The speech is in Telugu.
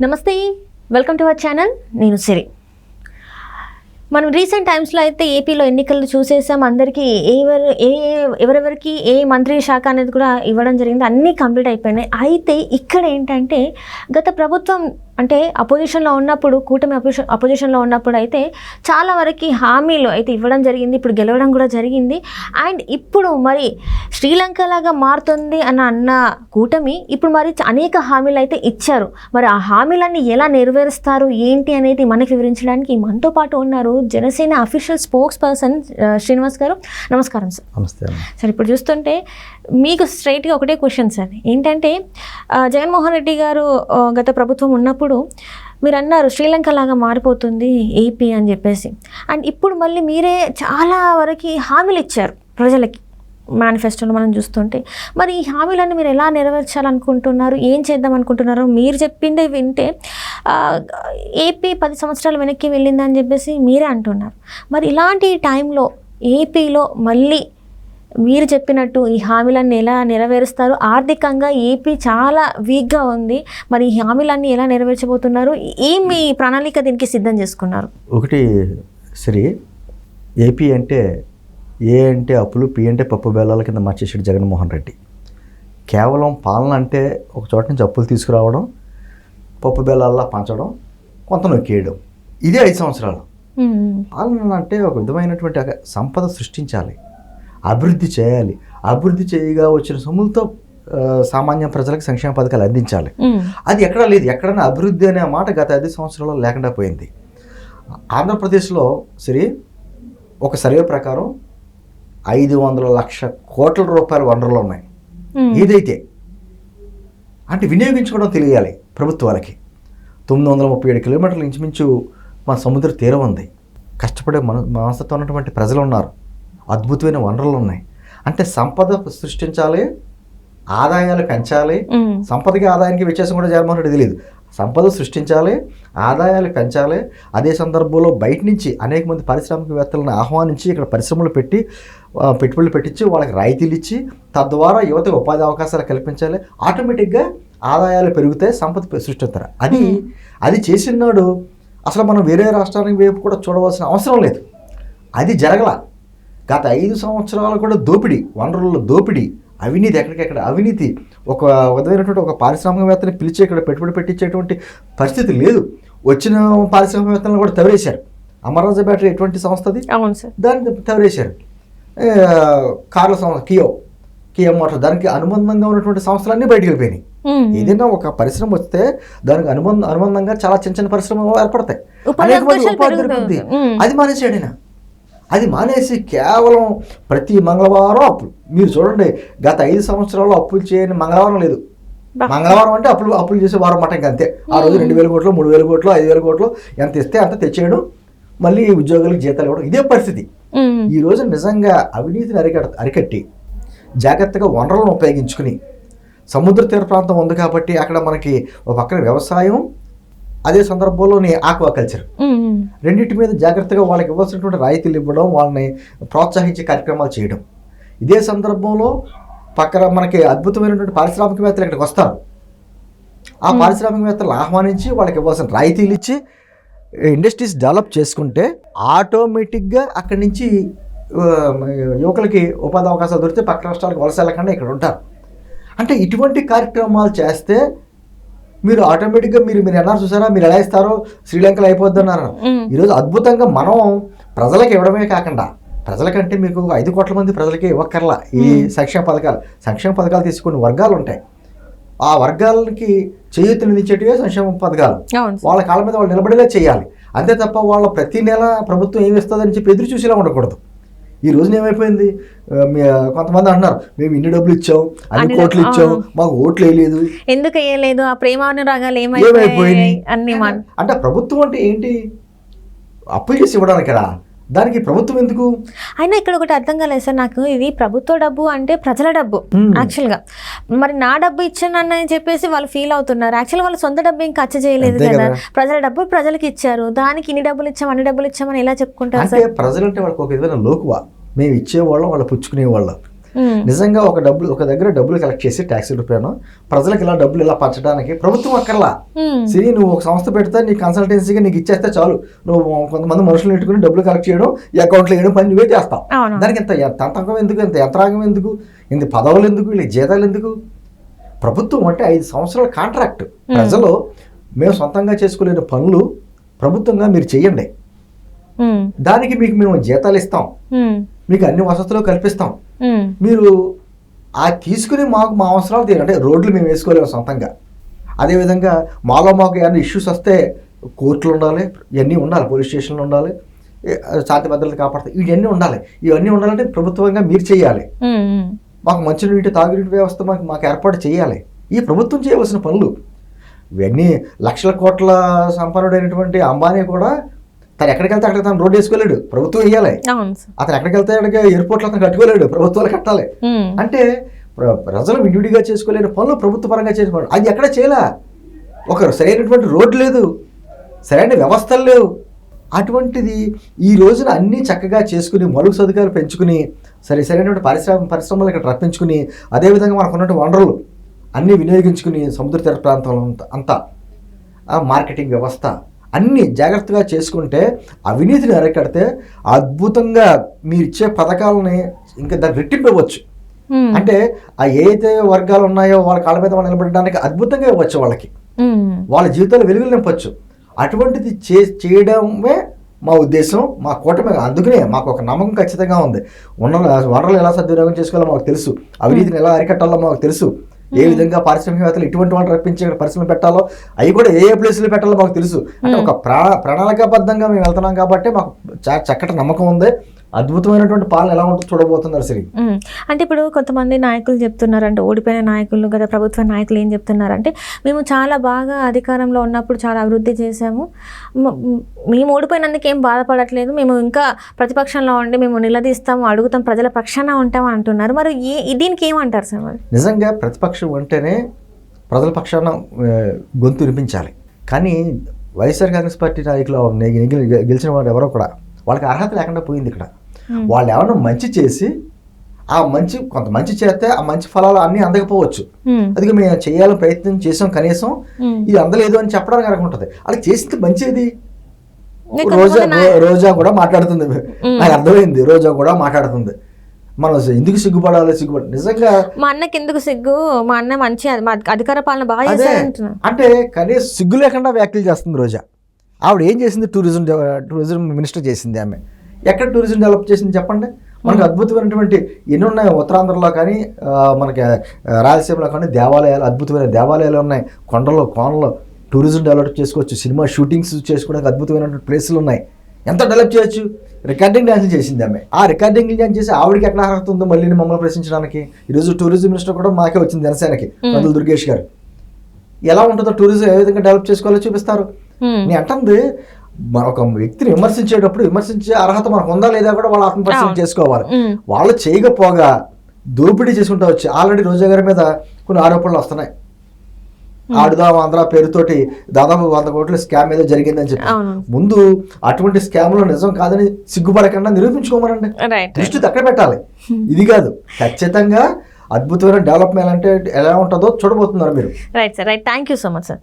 నమస్తే, వెల్కమ్ టు అవర్ ఛానల్. నేను సిరి. మనం రీసెంట్ టైమ్స్లో అయితే ఏపీలో ఎన్నికలు చూసేసాం. అందరికీ ఎవరెవరికి ఏ మంత్రి శాఖ అనేది కూడా ఇవ్వడం జరిగింది. అన్నీ కంప్లీట్ అయిపోయినాయి. అయితే ఇక్కడ ఏంటంటే గత ప్రభుత్వం అంటే అపోజిషన్లో ఉన్నప్పుడు, కూటమి అపోజిషన్లో ఉన్నప్పుడు అయితే చాలా వరకు హామీలు అయితే ఇవ్వడం జరిగింది. ఇప్పుడు గెలవడం కూడా జరిగింది. అండ్ ఇప్పుడు మరి శ్రీలంక లాగా మారుతుంది అన్న కూటమి ఇప్పుడు మరి అనేక హామీలు అయితే ఇచ్చారు. మరి ఆ హామీలన్నీ ఎలా నెరవేరుస్తారు ఏంటి అనేది మనకి వివరించడానికి మనతో పాటు ఉన్నారు Janasena official spokes person Srinivas గారు. నమస్కారం సార్. నమస్తే సార్, ఇప్పుడు చూస్తుంటే మీకు స్ట్రైట్గా ఒకటే క్వశ్చన్ సార్. ఏంటంటే జగన్మోహన్ రెడ్డి గారు గత ప్రభుత్వం ఉన్నప్పుడు మీరు అన్నారు శ్రీలంక లాగా మారిపోతుంది ఏపీ అని చెప్పేసి. అండ్ ఇప్పుడు మళ్ళీ మీరే చాలా వరకు హామీలు ఇచ్చారు ప్రజలకి మేనిఫెస్టోలో మనం చూస్తుంటే. మరి ఈ హామీలన్నీ మీరు ఎలా నెరవేర్చాలనుకుంటున్నారు, ఏం చేద్దాం అనుకుంటున్నారు? మీరు చెప్పిందే వింటే ఏపీ 10 సంవత్సరాలు వెనక్కి వెళ్ళిందని చెప్పేసి మీరే అంటున్నారు. మరి ఇలాంటి టైంలో ఏపీలో మళ్ళీ మీరు చెప్పినట్టు ఈ హామీలన్నీ ఎలా నెరవేరుస్తారు? ఆర్థికంగా ఏపీ చాలా వీక్గా ఉంది. మరి ఈ హామీలన్నీ ఎలా నెరవేర్చబోతున్నారు? మీ ప్రణాళిక దీనికి సిద్ధం చేసుకున్నారు? ఒకటి శ్రీ, ఏపీ అంటే ఏ అంటే అప్పులు, పి అంటే పప్పు బెల్లాల కింద మార్చేసాడు జగన్మోహన్ రెడ్డి. కేవలం పాలన అంటే ఒక చోట నుంచి అప్పులు తీసుకురావడం, పప్పు బెల్లాల్లా పంచడం, కొంత నొక్కేయడం. ఇదే 5 సంవత్సరాలు. పాలన అంటే ఒక విధమైనటువంటి సంపద సృష్టించాలి, అభివృద్ధి చేయాలి. అభివృద్ధి చేయగా వచ్చిన సొమ్ములతో సామాన్య ప్రజలకు సంక్షేమ పథకాలు అందించాలి. అది ఎక్కడా లేదు. ఎక్కడైనా అభివృద్ధి అనే మాట గత 5 సంవత్సరాల్లో లేకుండా పోయింది. ఆంధ్రప్రదేశ్లో సరే ఒక సర్వే ప్రకారం 500 లక్షల కోట్ల రూపాయల వనరులు ఉన్నాయి. ఏదైతే అంటే వినియోగించుకోవడం తెలియాలి ప్రభుత్వాలకి. 937 కిలోమీటర్ల ఇంచుమించు మా సముద్ర తీరం ఉంది. కష్టపడే మనసుతో ఉన్నటువంటి ప్రజలు ఉన్నారు. అద్భుతమైన వనరులు ఉన్నాయి. అంటే సంపద సృష్టించాలి, ఆదాయాలు పెంచాలి. సంపదకి ఆదాయానికి వ్యత్యాసం కూడా జగన్మోహన్ రెడ్డి తెలియదు. సంపద సృష్టించాలి, ఆదాయాలు పెంచాలి. అదే సందర్భంలో బయట నుంచి అనేక మంది పారిశ్రామికవేత్తలను ఆహ్వానించి ఇక్కడ పరిశ్రమలు పెట్టి పెట్టుబడులు పెట్టించి వాళ్ళకి రాయితీలు ఇచ్చి తద్వారా యువతకు ఉపాధి అవకాశాలు కల్పించాలి. ఆటోమేటిక్గా ఆదాయాలు పెరుగుతాయి, సంపద సృష్టిస్తారు. అది చేసినాడు అసలు మనం వేరే రాష్ట్రానికి వైపు కూడా చూడవలసిన అవసరం లేదు. అది జరగల. గత 5 సంవత్సరాలు కూడా దోపిడీ, వనరుల దోపిడీ, అవినీతి, ఎక్కడికెక్కడ అవినీతి. ఒక విధమైనటువంటి ఒక పారిశ్రామికవేత్తని పిలిచి ఇక్కడ పెట్టుబడి పెట్టించేటువంటి పరిస్థితి లేదు. వచ్చిన పారిశ్రామికవేత్తలను కూడా తవరేశారు. అమర్రాజా బ్యాటరీ ఎటువంటి సంస్థ అది? అవును సార్. దాన్ని తవరేశారు. కార్ల సంస్థ కియా మోటార్, దానికి అనుబంధంగా ఉన్నటువంటి సంస్థలన్నీ బయటకు వెళ్ళిపోయినాయి. ఏదైనా ఒక పరిశ్రమ వస్తే దానికి అనుబంధంగా చాలా చిన్న చిన్న పరిశ్రమలు ఏర్పడతాయి. అనేక మంది ఉపాధి దొరుకుతుంది. అది మానేసాడైనా. అది మానేసి కేవలం ప్రతి మంగళవారం అప్పులు. మీరు చూడండి, గత 5 సంవత్సరాలు అప్పులు చేయని మంగళవారం లేదు. మంగళవారం అంటే అప్పులు చేసే వారం మాట. ఇంకా అంతే. ఆ రోజు 2,000 కోట్లు, 3,000 కోట్లు, 5,000 కోట్లు ఎంత ఇస్తే అంత తెచ్చేయడం, మళ్ళీ ఉద్యోగులకు జీతాలు ఇవ్వడం. ఇదే పరిస్థితి. ఈ రోజు నిజంగా అవినీతిని అరికట్టి జాగ్రత్తగా వనరులను ఉపయోగించుకుని, సముద్ర తీర ప్రాంతం ఉంది కాబట్టి అక్కడ మనకి ఒక పక్కన వ్యవసాయం, అదే సందర్భంలోని ఆక్వాకల్చర్, రెండింటి మీద జాగ్రత్తగా వాళ్ళకి ఇవ్వాల్సినటువంటి రాయితీలు ఇవ్వడం, వాళ్ళని ప్రోత్సహించే కార్యక్రమాలు చేయడం. ఇదే సందర్భంలో పక్కన మనకి అద్భుతమైనటువంటి పారిశ్రామికవేత్తలు ఇక్కడికి వస్తారు. ఆ పారిశ్రామికవేత్తలు ఆహ్వానించి వాళ్ళకి ఇవ్వాల్సిన రాయితీలు ఇచ్చి ఇండస్ట్రీస్ డెవలప్ చేసుకుంటే ఆటోమేటిక్గా అక్కడి నుంచి యువకులకి ఉపాధి అవకాశాలు దొరికితే పక్క రాష్ట్రాలకు వలస వెళ్ళకుండా ఇక్కడ ఉంటారు. అంటే ఇటువంటి కార్యక్రమాలు చేస్తే మీరు ఆటోమేటిక్గా మీరు అన్నారు చూసారా, మీరు ఎలా ఇస్తారో శ్రీలంకలో అయిపోద్ది అన్నారు. ఈరోజు అద్భుతంగా మనం ప్రజలకు ఇవ్వడమే కాకుండా, ప్రజలకంటే మీకు 5 కోట్ల మంది ప్రజలకి ఇవ్వక్కర్లా ఈ సంక్షేమ పథకాలు తీసుకునే వర్గాలు ఉంటాయి. ఆ వర్గాలకి చేయూతనిచ్చేటివే సంక్షేమ పథకాలు. వాళ్ళ కాళ్ళ మీద వాళ్ళు నిలబడేలా చేయాలి. అంతే తప్ప వాళ్ళ ప్రతి నెల ప్రభుత్వం ఏమి ఇస్తుందని చెప్పి ఎదురు చూసేలా ఉండకూడదు. ఈ రోజున ఏమైపోయింది, కొంతమంది అంటున్నారు మేము ఇన్ని డబ్బులు ఇచ్చాం, అన్ని కోట్లు ఇచ్చాం, మాకు ఓట్లు వేయలేదు, ఎందుకు వేయలేదు, ఆ ప్రేమానురాగాలు ఏమైపోయినాయి అన్ని. అంటే ప్రభుత్వం అంటే ఏంటి? అప్పులు చేసి ఇవ్వడానికి రా, దానికి ప్రభుత్వం ఎందుకు? అయినా ఇక్కడ ఒకటి అర్థం కాలేదు సార్ నాకు. ఇది ప్రభుత్వ డబ్బు అంటే ప్రజల డబ్బు యాక్చువల్గా. మరి నా డబ్బు ఇచ్చానని చెప్పేసి వాళ్ళు ఫీల్ అవుతున్నారు. యాక్చువల్గా వాళ్ళు సొంత డబ్బు ఏం ఖర్చు చేయలేదు కదా. ప్రజల డబ్బు ప్రజలకు ఇచ్చారు. దానికి ఇన్ని డబ్బులు ఇచ్చాం, అన్ని డబ్బులు ఇచ్చామని ఎలా చెప్పుకుంటారు సార్? ప్రజలంటే వాళ్ళకి ఒక విధమైన లోకువ. మేము ఇచ్చేవాళ్ళం, వాళ్ళు పుచ్చుకునేవాళ్ళం. నిజంగా ఒక దగ్గర డబ్బులు కలెక్ట్ చేసి ట్యాక్సీ రూపాయను ప్రజలకు ఇలా డబ్బులు ఇలా పంచడానికి ప్రభుత్వం అక్కర్లా. సరే, నువ్వు ఒక సంస్థ పెడితే నీ కన్సల్టెన్సీగా నీకు ఇచ్చేస్తే చాలు, నువ్వు కొంతమంది మనుషులు పెట్టుకుని డబ్బులు కలెక్ట్ చేయడం, ఈ అకౌంట్లో వేయడం పని నువ్వే చేస్తావు. దానికి ఇంత తంత్రం ఎందుకు, ఇంత యంత్రాంగం ఎందుకు, ఇంత పదవులు ఎందుకు, ఇలా జీతాలు ఎందుకు? ప్రభుత్వం అంటే 5 సంవత్సరాల కాంట్రాక్ట్. ప్రజలు మేము సొంతంగా చేసుకోలేని పనులు ప్రభుత్వంగా మీరు చెయ్యండి, దానికి మీకు మేము జీతాలు ఇస్తాం, మీకు అన్ని వసతులు కల్పిస్తాం, మీరు ఆ తీసుకుని మాకు మా అవసరాలు తీరండి. అంటే రోడ్లు మేము వేసుకోలేము సొంతంగా. అదేవిధంగా మాకు ఏమైనా ఇష్యూస్ వస్తే కోర్టులు ఉండాలి, ఇవన్నీ ఉండాలి, పోలీస్ స్టేషన్లు ఉండాలి, శాంతి భద్రతలు కాపాడుతాయి, ఇవన్నీ ఉండాలి. ఇవన్నీ ఉండాలంటే ప్రభుత్వంగా మీరు చేయాలి. మాకు మంచినీటి తాగునీటి వ్యవస్థ మాకు ఏర్పాటు చేయాలి. ఈ ప్రభుత్వం చేయవలసిన పనులు ఇవన్నీ. లక్షల కోట్ల సంపన్నుడైనటువంటి అంబానీ కూడా తను ఎక్కడికి వెళ్తే అక్కడికి తను రోడ్డు వేసుకోలేడు, ప్రభుత్వం వేయాలి. అతను ఎక్కడికి వెళ్తే అక్కడికి ఎయిర్పోర్ట్లో అతను కట్టుకోలేడు, ప్రభుత్వాలు కట్టాలి. అంటే ప్రజలు విడివిడిగా చేసుకోలేని పనులు ప్రభుత్వ పరంగా చేసిన పనులు అది ఎక్కడ చేయలే. ఒక సరైనటువంటి రోడ్డు లేదు, సరైన వ్యవస్థలు లేవు. అటువంటిది ఈ రోజున అన్నీ చక్కగా చేసుకుని మౌలిక సదుపాయాలు పెంచుకుని సరైనటువంటి పరిశ్రమలు ఇక్కడ రప్పించుకుని, అదేవిధంగా మనకు ఉన్నటువంటి వనరులు అన్నీ వినియోగించుకుని సముద్ర తీర ప్రాంతంలో అంతా మార్కెటింగ్ వ్యవస్థ అన్నీ జాగ్రత్తగా చేసుకుంటే, అవినీతిని అరికడితే అద్భుతంగా మీరు ఇచ్చే పథకాలని ఇంకా దాన్ని రెట్టింపు ఇవ్వచ్చు. అంటే ఆ ఏదైతే వర్గాలు ఉన్నాయో వాళ్ళ కాళ్ళ మీద వాళ్ళు నిలబడడానికి అద్భుతంగా ఇవ్వచ్చు, వాళ్ళకి వాళ్ళ జీవితాలు వెలుగులు నింపచ్చు. అటువంటిది చేయడమే మా ఉద్దేశం, మా కూటమి. అందుకనే మాకు ఒక నమ్మకం ఖచ్చితంగా ఉంది. వనరులు ఎలా సద్వినియోగం చేసుకోవాలో మాకు తెలుసు, అవినీతిని ఎలా అరికట్టాలో మాకు తెలుసు, ఏ విధంగా పారిశ్రామికవేత్తలు ఇటువంటి వాళ్ళు రప్పించి ఇక్కడ పరిశ్రమ పెట్టాలో, అవి కూడా ఏ ప్లేసులు పెట్టాలో మాకు తెలుసు. అంటే ఒక ప్రణాళికాబద్ధంగా మేము వెళ్తున్నాం కాబట్టి మాకు చక్కటి నమ్మకం ఉంది. అద్భుతమైనటువంటి పాలన ఎలా ఉంటుందో చూడబోతున్నారు సరే. అంటే ఇప్పుడు కొంతమంది నాయకులు చెప్తున్నారు, అంటే ఓడిపోయిన నాయకులు గత ప్రభుత్వ నాయకులు ఏం చెప్తున్నారంటే, మేము చాలా బాగా అధికారంలో ఉన్నప్పుడు చాలా అభివృద్ధి చేశాము, మేము ఓడిపోయినందుకు ఏం బాధపడట్లేదు, మేము ఇంకా ప్రతిపక్షంలో ఉండి మేము నిలదీస్తాము, అడుగుతాం, ప్రజల పక్షాన ఉంటాము అంటున్నారు. మరి దీనికి ఏమంటారు సార్? మరి నిజంగా ప్రతిపక్షం అంటేనే ప్రజల పక్షాన గొంతు వినిపించాలి. కానీ వైఎస్ఆర్ కాంగ్రెస్ పార్టీ నాయకులు గెలిచిన వాడు ఎవరో కూడా వాళ్ళకి అర్హత లేకుండా పోయింది. ఇక్కడ వాళ్ళు ఎవరైనా మంచి చేసి కొంత మంచి చేస్తే ఆ మంచి ఫలాలు అన్నీ అందకపోవచ్చు. అది మేము చేయాలని ప్రయత్నం చేసాం, కనీసం ఇది అందలేదు అని చెప్పడానికి అరగ ఉంటుంది. అలా చేసింది మంచిది. రోజా కూడా మాట్లాడుతుంది, నాకు అర్థమైంది. రోజా కూడా మాట్లాడుతుంది, మనం ఎందుకు సిగ్గుపడాలి, నిజంగా మా అన్నకి ఎందుకు సిగ్గు, మా అన్న మంచి అధికార పాలన బాగా చేశారు అంటే కనీసం సిగ్గు లేకుండా వ్యాఖ్యలు చేస్తుంది రోజా. ఆవిడ ఏం చేసింది? టూరిజం మినిస్టర్ చేసింది ఆమె. ఎక్కడ టూరిజం డెవలప్ చేసింది చెప్పండి? మనకు అద్భుతమైనటువంటి ఎన్ని ఉన్నాయి ఉత్తరాంధ్రలో కానీ, మనకి రాయలసీమలో కానీ దేవాలయాలు, అద్భుతమైన దేవాలయాలు ఉన్నాయి. కొండలో కోనలో టూరిజం డెవలప్ చేసుకోవచ్చు, సినిమా షూటింగ్స్ చేసుకోవడానికి అద్భుతమైనటువంటి ప్లేసులు ఉన్నాయి. ఎంత డెవలప్ చేయొచ్చు? రికార్డింగ్ డ్యాన్సులు చేసింది ఆమె. ఆ రికార్డింగ్ డ్యాన్స్ చేసి ఆవిడకి ఎట్లా అర్హత ఉందో మళ్ళీ మమ్మల్ని ప్రశ్నించడానికి? ఈరోజు టూరిజం మినిస్టర్ కూడా మాకే వచ్చింది, జనసేనకి, కందుల దుర్గేష్ గారు. ఎలా ఉంటుందో టూరిజం ఏ విధంగా డెవలప్ చేసుకోవాలో చూపిస్తారు. నేను అంటుంది, ఒక వ్యక్తిని విమర్శించే అర్హత మనకు ఉందా లేదా కూడా వాళ్ళు ఆత్మపరిశీలన చేసుకోవాలి. వాళ్ళు చేయకపోగా దోపిడీ చేసుకుంటూ వచ్చి ఆల్రెడీ రోజా గారి మీద కొన్ని ఆరోపణలు వస్తున్నాయి. ఆడుదాం ఆంధ్ర పేరుతోటి దాదాపు 100 కోట్ల స్కామ్ ఏదో జరిగిందని చెప్పి, ముందు అటువంటి స్కామ్ లో నిజం కాదని సిగ్గుపడకుండా నిరూపించుకోమనండి. దృష్టి అక్కడ పెట్టాలి. ఇది కాదు, ఖచ్చితంగా అద్భుతమైన డెవలప్మెంట్ అంటే ఎలా ఉంటుందో చూడబోతున్నారు మీరు. Right sir, right. Thank you so much sir.